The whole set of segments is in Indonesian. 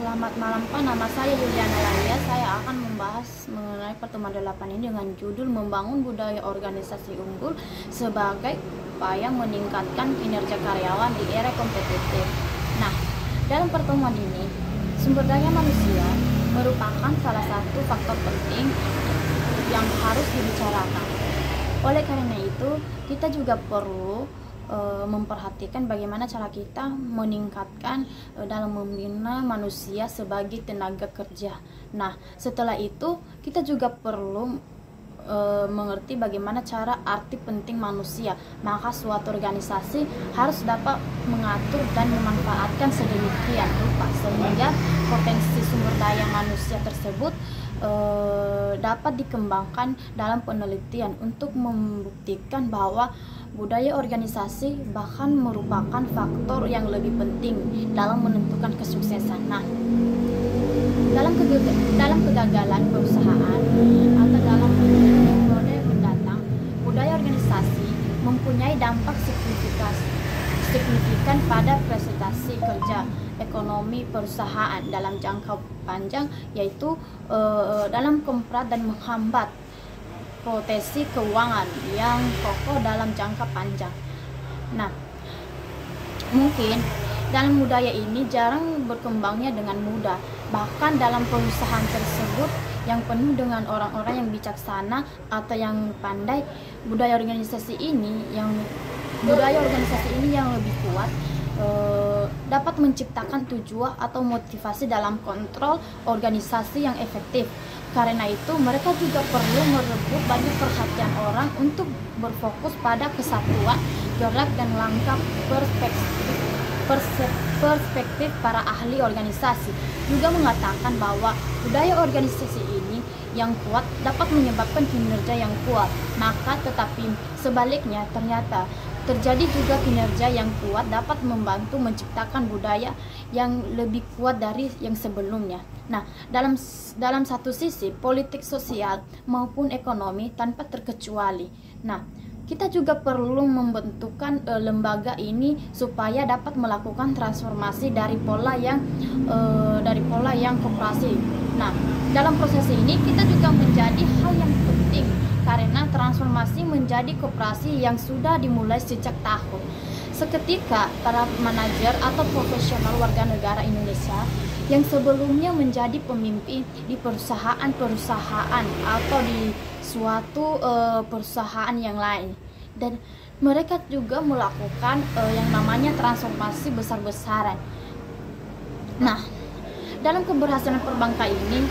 Selamat malam Pak, nama saya Yuliana Lia. Saya akan membahas mengenai pertemuan 8 ini dengan judul Membangun Budaya Organisasi Unggul sebagai upaya meningkatkan kinerja karyawan di era kompetitif. Nah, dalam pertemuan ini, sumber daya manusia merupakan salah satu faktor penting yang harus dibicarakan. Oleh karena itu, kita juga perlu memperhatikan bagaimana cara kita meningkatkan dalam membina manusia sebagai tenaga kerja. Nah, setelah itu kita juga perlu mengerti bagaimana cara arti penting manusia. Maka suatu organisasi harus dapat mengatur dan memanfaatkan sedemikian rupa sehingga potensi sumber daya manusia tersebut dapat dikembangkan dalam penelitian untuk membuktikan bahwa budaya organisasi bahkan merupakan faktor yang lebih penting dalam menentukan kesuksesan. Nah, dalam kegagalan perusahaan atau dalam periode mendatang, budaya organisasi mempunyai dampak signifikan pada prestasi kerja ekonomi perusahaan dalam jangka panjang, yaitu dalam komprat dan menghambat potensi keuangan yang kokoh dalam jangka panjang. Nah, mungkin dalam budaya ini jarang berkembangnya dengan mudah. Bahkan dalam perusahaan tersebut yang penuh dengan orang-orang yang bijaksana atau yang pandai, budaya organisasi ini yang lebih kuat dapat menciptakan tujuan atau motivasi dalam kontrol organisasi yang efektif. Karena itu, mereka juga perlu merebut banyak perhatian orang untuk berfokus pada kesatuan, gerak dan langkah perspektif para ahli organisasi. Juga mengatakan bahwa budaya organisasi ini yang kuat dapat menyebabkan kinerja yang kuat. Maka tetapi sebaliknya ternyata terjadi juga kinerja yang kuat dapat membantu menciptakan budaya yang lebih kuat dari yang sebelumnya. Nah, dalam satu sisi politik sosial maupun ekonomi tanpa terkecuali. Nah, kita juga perlu membentukkan lembaga ini supaya dapat melakukan transformasi dari pola yang koperasi. Nah, dalam proses ini kita juga menjadi hal yang penting karena transformasi menjadi koperasi yang sudah dimulai sejak tahun. Seketika para manajer atau profesional warga negara Indonesia yang sebelumnya menjadi pemimpin di perusahaan-perusahaan atau di suatu perusahaan yang lain, dan mereka juga melakukan yang namanya transformasi besar-besaran. Nah, dalam keberhasilan perbankan ini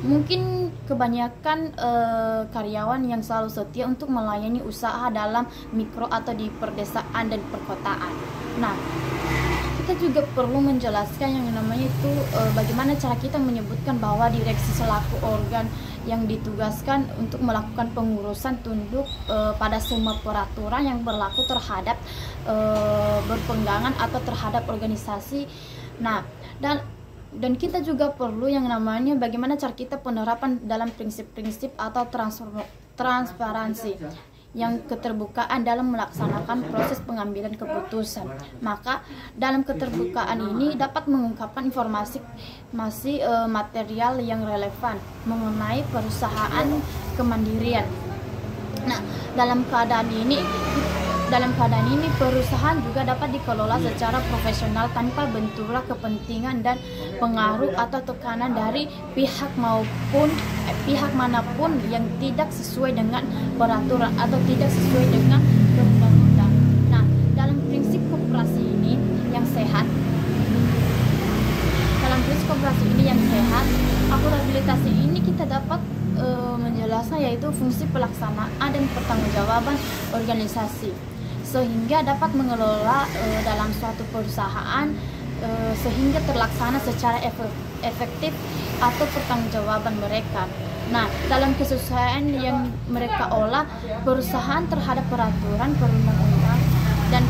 mungkin kebanyakan karyawan yang selalu setia untuk melayani usaha dalam mikro atau di perdesaan dan perkotaan. Nah, kita juga perlu menjelaskan yang namanya itu bagaimana cara kita menyebutkan bahwa direksi selaku organ yang ditugaskan untuk melakukan pengurusan tunduk pada semua peraturan yang berlaku terhadap berpenggangan atau terhadap organisasi. Nah, dan kita juga perlu yang namanya bagaimana cara kita penerapan dalam prinsip-prinsip atau transparansi yang keterbukaan dalam melaksanakan proses pengambilan keputusan. Maka dalam keterbukaan ini dapat mengungkapkan informasi material yang relevan mengenai perusahaan kemandirian. Nah, dalam keadaan ini perusahaan juga dapat dikelola secara profesional tanpa benturan kepentingan dan pengaruh atau tekanan dari pihak manapun yang tidak sesuai dengan peraturan atau tidak sesuai dengan undang-undang. Nah, dalam prinsip koperasi ini yang sehat, akuntabilitas ini kita dapat menjelaskan yaitu fungsi pelaksanaan dan pertanggungjawaban organisasi, sehingga dapat mengelola dalam suatu perusahaan sehingga terlaksana secara efektif atau pertanggungjawaban mereka. Nah, dalam kesesuaian yang mereka olah perusahaan terhadap peraturan perundang-undang dan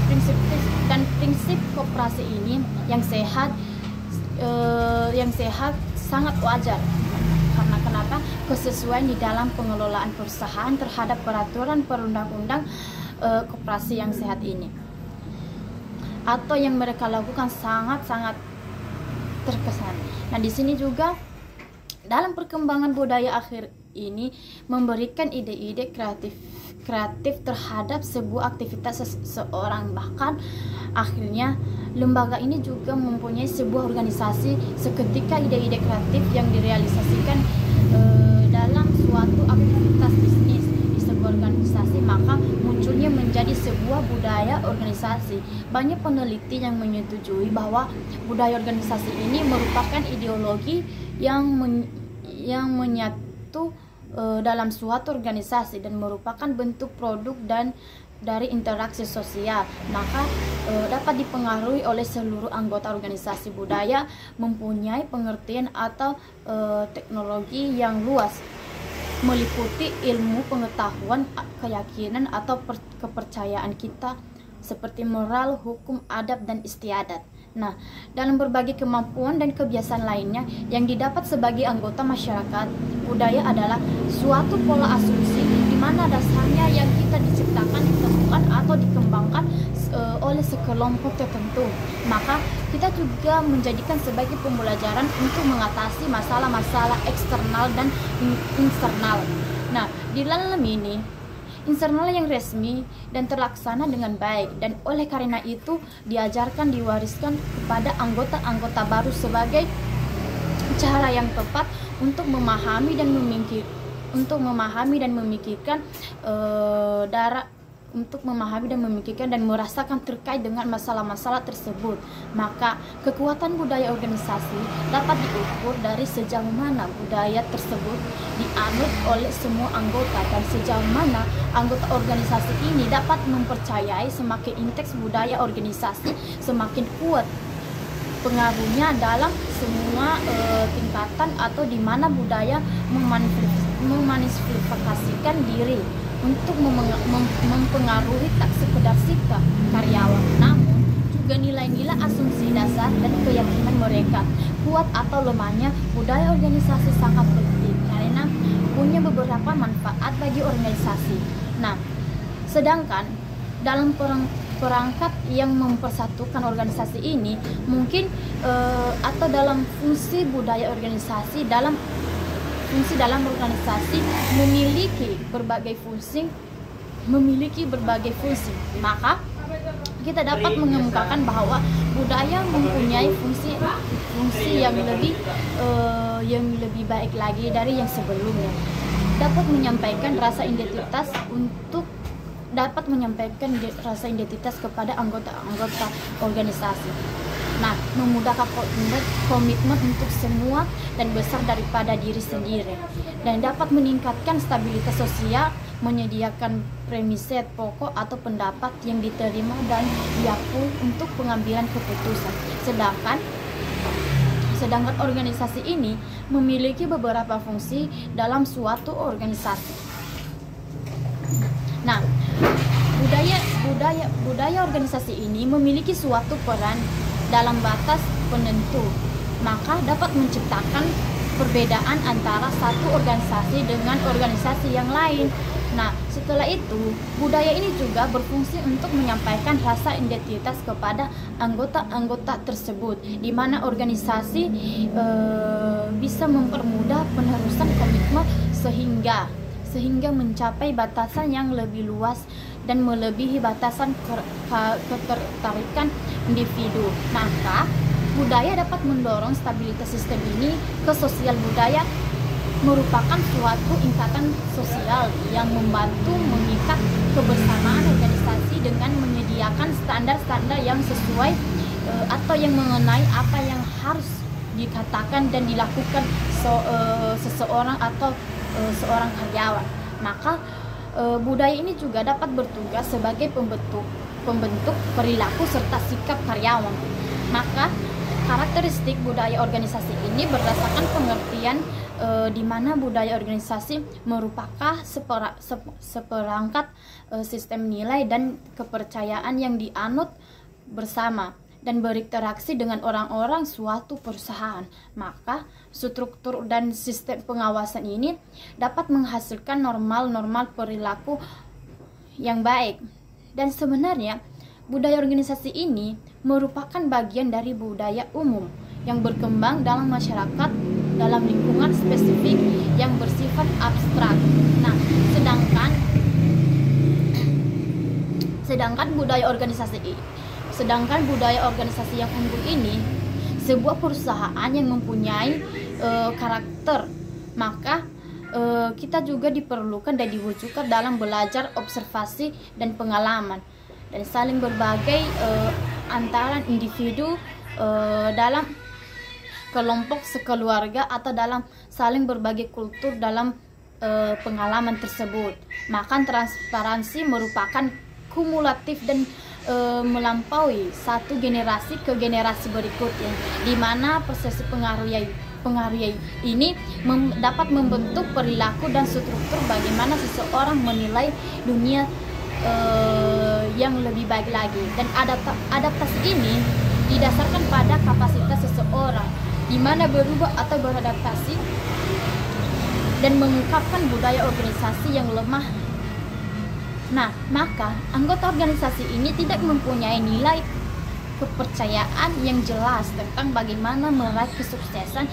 prinsip koperasi ini yang sehat sangat wajar. Karena kenapa? Kesesuaian di dalam pengelolaan perusahaan terhadap peraturan perundang-undang koperasi yang sehat ini atau yang mereka lakukan sangat-sangat terkesan. Nah, di sini juga dalam perkembangan budaya akhir ini memberikan ide-ide kreatif terhadap sebuah aktivitas seseorang. Bahkan akhirnya lembaga ini juga mempunyai sebuah organisasi. Seketika ide-ide kreatif yang direalisasikan dalam suatu aktivitas bisnis di sebuah organisasi, maka munculnya menjadi sebuah budaya organisasi. Banyak peneliti yang menyetujui bahwa budaya organisasi ini merupakan ideologi yang menyatu dalam suatu organisasi dan merupakan bentuk produk dan dari interaksi sosial, maka dapat dipengaruhi oleh seluruh anggota organisasi. Budaya mempunyai pengertian atau teknologi yang luas, meliputi ilmu, pengetahuan, keyakinan atau kepercayaan kita seperti moral, hukum, adab, dan istiadat. Nah, dalam berbagai kemampuan dan kebiasaan lainnya yang didapat sebagai anggota masyarakat, budaya adalah suatu pola asumsi di mana dasarnya yang kita diciptakan, ditemukan, atau dikembangkan oleh sekelompok tertentu. Maka kita juga menjadikan sebagai pembelajaran untuk mengatasi masalah-masalah eksternal dan internal. Nah, di dalam ini internal yang resmi dan terlaksana dengan baik, dan oleh karena itu diwariskan kepada anggota-anggota baru sebagai cara yang tepat untuk memahami dan memikirkan dan merasakan terkait dengan masalah-masalah tersebut. Maka kekuatan budaya organisasi dapat diukur dari sejauh mana budaya tersebut dianut oleh semua anggota dan sejauh mana anggota organisasi ini dapat mempercayai. Semakin intens budaya organisasi, semakin kuat pengaruhnya dalam semua tingkatan atau di mana budaya memanifestasikan diri untuk mempengaruhi tak sekedar sikap karyawan, namun juga nilai-nilai, asumsi dasar, dan keyakinan mereka. Kuat atau lemahnya budaya organisasi sangat penting karena punya beberapa manfaat bagi organisasi. Nah, sedangkan dalam perangkat yang mempersatukan organisasi ini mungkin atau dalam fungsi budaya organisasi dalam organisasi memiliki berbagai fungsi, maka kita dapat mengemukakan bahwa budaya mempunyai fungsi yang lebih baik lagi dari yang sebelumnya. Dapat menyampaikan rasa identitas kepada anggota-anggota organisasi. Nah, memudahkan komitmen untuk semua dan besar daripada diri sendiri, dan dapat meningkatkan stabilitas sosial, menyediakan premise pokok atau pendapat yang diterima dan diakui untuk pengambilan keputusan. Sedangkan organisasi ini memiliki beberapa fungsi dalam suatu organisasi. Nah, budaya organisasi ini memiliki suatu peran dalam batas penentu, maka dapat menciptakan perbedaan antara satu organisasi dengan organisasi yang lain. Nah, setelah itu budaya ini juga berfungsi untuk menyampaikan rasa identitas kepada anggota-anggota tersebut, di mana organisasi bisa mempermudah penerusan komitmen sehingga mencapai batasan yang lebih luas dan melebihi batasan ketertarikan individu. Maka budaya dapat mendorong stabilitas sistem ini ke sosial. Budaya merupakan suatu ikatan sosial yang membantu mengikat kebersamaan organisasi dengan menyediakan standar-standar yang sesuai atau yang mengenai apa yang harus dikatakan dan dilakukan seseorang atau seorang karyawan. Maka budaya ini juga dapat bertugas sebagai pembentuk perilaku serta sikap karyawan. Maka karakteristik budaya organisasi ini berdasarkan pengertian di mana budaya organisasi merupakan seperangkat sistem nilai dan kepercayaan yang dianut bersama dan berinteraksi dengan orang-orang suatu perusahaan. Maka struktur dan sistem pengawasan ini dapat menghasilkan normal-normal perilaku yang baik. Dan sebenarnya budaya organisasi ini merupakan bagian dari budaya umum yang berkembang dalam masyarakat dalam lingkungan spesifik yang bersifat abstrak. Nah, sedangkan budaya organisasi yang unggul ini sebuah perusahaan yang mempunyai karakter, maka kita juga diperlukan dan diwujudkan dalam belajar, observasi, dan pengalaman, dan saling berbagai antara individu dalam kelompok sekeluarga atau dalam saling berbagi kultur dalam pengalaman tersebut. Maka transparansi merupakan kumulatif dan melampaui satu generasi ke generasi berikutnya, di mana proses pengaruh ini dapat membentuk perilaku dan struktur bagaimana seseorang menilai dunia yang lebih baik lagi. Dan adaptasi ini didasarkan pada kapasitas seseorang di mana berubah atau beradaptasi dan mengungkapkan budaya organisasi yang lemah. Nah, maka anggota organisasi ini tidak mempunyai nilai kepercayaan yang jelas tentang bagaimana meraih kesuksesan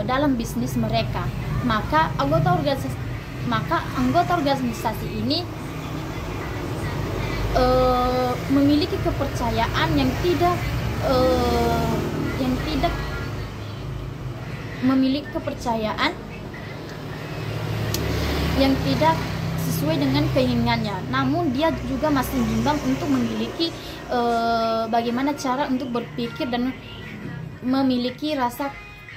dalam bisnis mereka. Maka anggota organisasi ini memiliki kepercayaan yang tidak memiliki kepercayaan yang tidak sesuai dengan keinginannya. Namun dia juga masih bimbang untuk memiliki bagaimana cara untuk berpikir dan memiliki rasa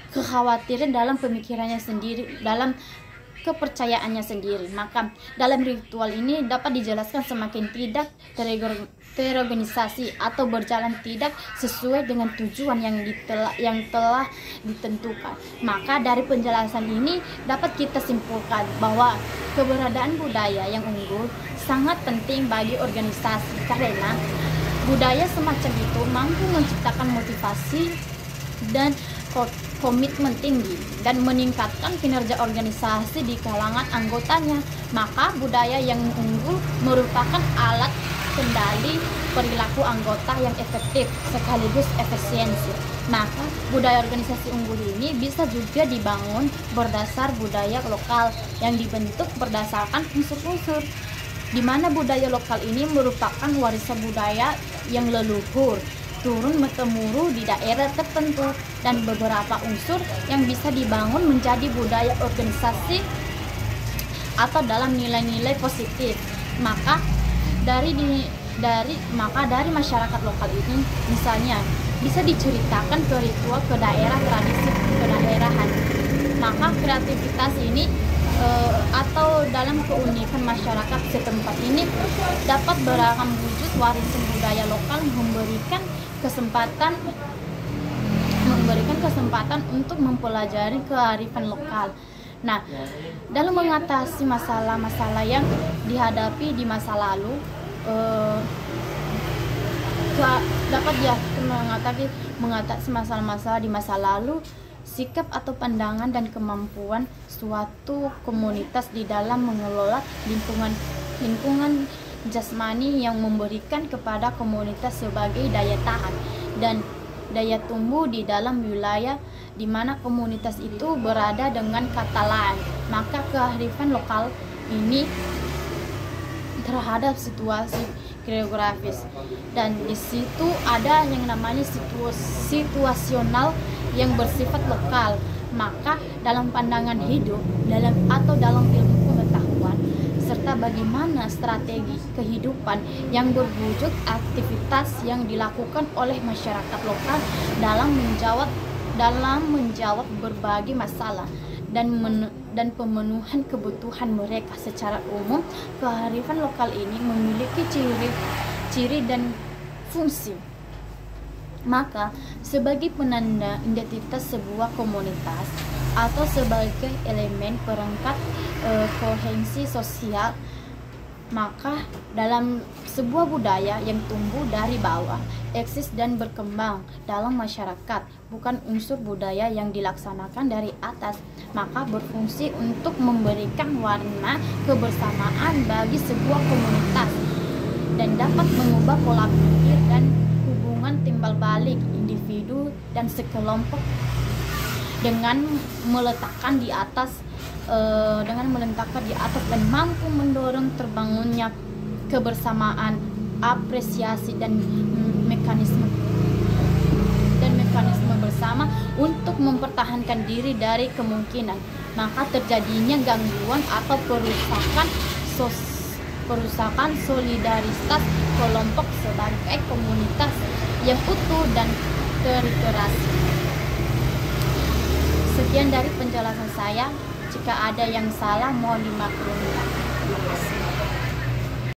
kekhawatiran dalam pemikirannya sendiri, dalam kepercayaannya sendiri. Maka dalam ritual ini dapat dijelaskan semakin tidak terorganisasi atau berjalan tidak sesuai dengan tujuan yang telah ditentukan. Maka dari penjelasan ini dapat kita simpulkan bahwa keberadaan budaya yang unggul sangat penting bagi organisasi, karena budaya semacam itu mampu menciptakan motivasi dan komitmen tinggi dan meningkatkan kinerja organisasi di kalangan anggotanya. Maka budaya yang unggul merupakan alat kendali perilaku anggota yang efektif sekaligus efisiensi. Maka budaya organisasi unggul ini bisa juga dibangun berdasar budaya lokal yang dibentuk berdasarkan unsur-unsur, di mana budaya lokal ini merupakan warisan budaya yang leluhur turun-temurun di daerah tertentu, dan beberapa unsur yang bisa dibangun menjadi budaya organisasi atau dalam nilai-nilai positif. Maka dari masyarakat lokal ini misalnya bisa diceritakan ke ritual, ke daerah, tradisi kedaerahan. Maka kreativitas ini atau dalam keunikan masyarakat setempat ini dapat beragam wujud warisan budaya lokal, memberikan kesempatan untuk mempelajari kearifan lokal. Nah, dalam mengatasi masalah-masalah yang dihadapi di masa lalu, dapat mengatasi masalah-masalah di masa lalu, sikap atau pandangan dan kemampuan suatu komunitas di dalam mengelola lingkungan jasmani yang memberikan kepada komunitas sebagai daya tahan dan daya tumbuh di dalam wilayah di mana komunitas itu berada. Dengan kata lain, maka kearifan lokal ini terhadap situasi geografis, dan di situ ada yang namanya situasional yang bersifat lokal. Maka dalam pandangan hidup, dalam ilmu pengetahuan, serta bagaimana strategi kehidupan yang berwujud aktivitas yang dilakukan oleh masyarakat lokal dalam menjawab berbagai masalah dan pemenuhan kebutuhan mereka secara umum. Kearifan lokal ini memiliki ciri dan fungsi. Maka sebagai penanda identitas sebuah komunitas atau sebagai elemen perangkat kohesi sosial, maka dalam sebuah budaya yang tumbuh dari bawah, eksis dan berkembang dalam masyarakat, bukan unsur budaya yang dilaksanakan dari atas, maka berfungsi untuk memberikan warna kebersamaan bagi sebuah komunitas dan dapat mengubah pola pikir dan hubungan timbal balik individu individu dan sekelompok dengan meletakkan di atas dan mampu mendorong terbangunnya kebersamaan, apresiasi dan mekanisme bersama untuk mempertahankan diri dari kemungkinan maka terjadinya gangguan atau perusakan solidaritas kelompok sebagai komunitas yang utuh dan terintegrasi. Sekian dari penjelasan saya. Jika ada yang salah mohon dimaklumi. Terima kasih.